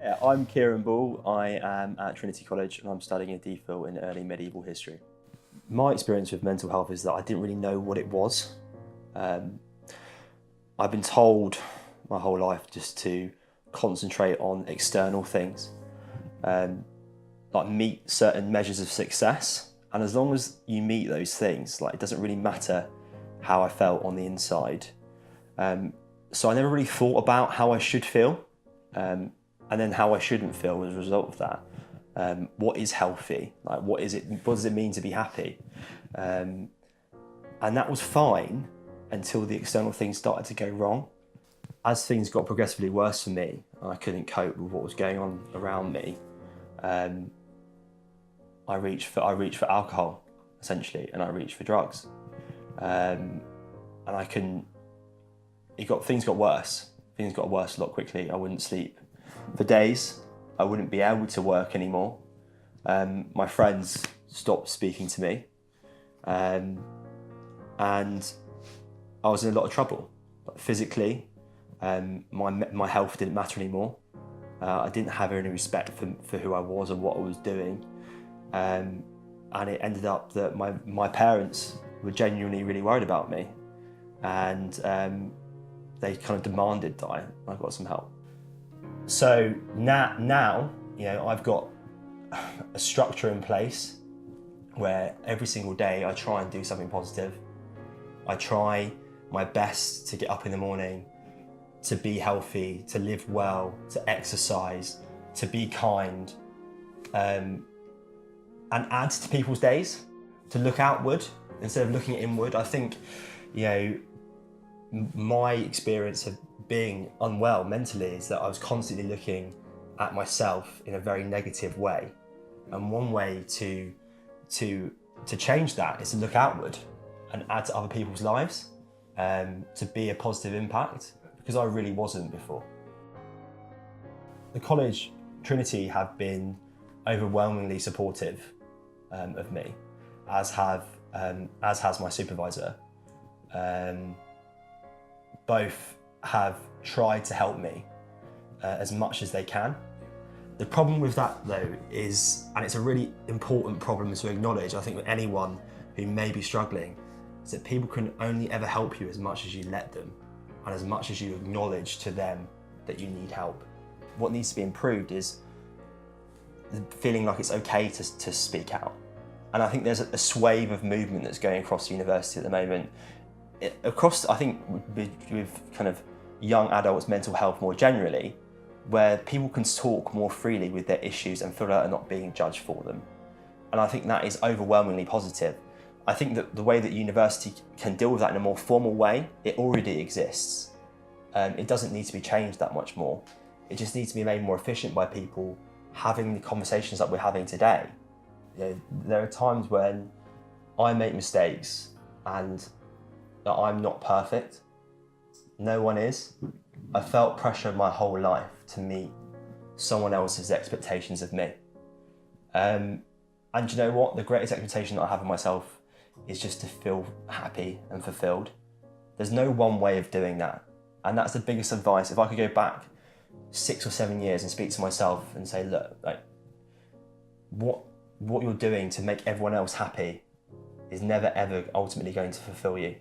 Yeah, I'm Kieran Ball. I am at Trinity College and I'm studying a DPhil in early medieval history. My experience with mental health is that I didn't really know what it was. I've been told my whole life just to concentrate on external things, like meet certain measures of success. And as long as you meet those things, like it doesn't really matter how I felt on the inside. So I never really thought about how I should feel. And then how I shouldn't feel as a result of that. What is healthy? Like, what does it mean to be happy? And that was fine until the external things started to go wrong. As things got progressively worse for me, and I couldn't cope with what was going on around me, I reached for alcohol, essentially, and I reached for drugs. And I couldn't. Things got worse. Things got worse a lot quickly. I wouldn't sleep for days. I wouldn't be able to work anymore. My friends stopped speaking to me, and I was in a lot of trouble. Physically, my health didn't matter anymore. I didn't have any respect for who I was and what I was doing, and it ended up that my parents were genuinely really worried about me, and they kind of demanded that I got some help. So now, I've got a structure in place where every single day I try and do something positive. I try my best to get up in the morning, to be healthy, to live well, to exercise, to be kind, and add to people's days, to look outward instead of looking inward. I think, my experience of being unwell mentally is that I was constantly looking at myself in a very negative way. And one way to change that is to look outward and add to other people's lives, to be a positive impact, because I really wasn't before. The college, Trinity, have been overwhelmingly supportive of me, as has my supervisor. Both have tried to help me as much as they can. The problem with that, though, is, and it's a really important problem to acknowledge, I think, with anyone who may be struggling, is that people can only ever help you as much as you let them, and as much as you acknowledge to them that you need help. What needs to be improved is feeling like it's okay to speak out. And I think there's a swathe of movement that's going across the university at the moment. I think with kind of young adults' mental health more generally, where people can talk more freely with their issues and feel like they're not being judged for them. And I think that is overwhelmingly positive. I think that the way that university can deal with that in a more formal way, it already exists. It doesn't need to be changed that much more. It just needs to be made more efficient by people having the conversations that we're having today. There are times when I make mistakes and that I'm not perfect. No one is. I felt pressure my whole life to meet someone else's expectations of me. And you know what? The greatest expectation that I have of myself is just to feel happy and fulfilled. There's no one way of doing that. And that's the biggest advice. If I could go back 6 or 7 years and speak to myself and say, look, like, what you're doing to make everyone else happy is never ever ultimately going to fulfill you.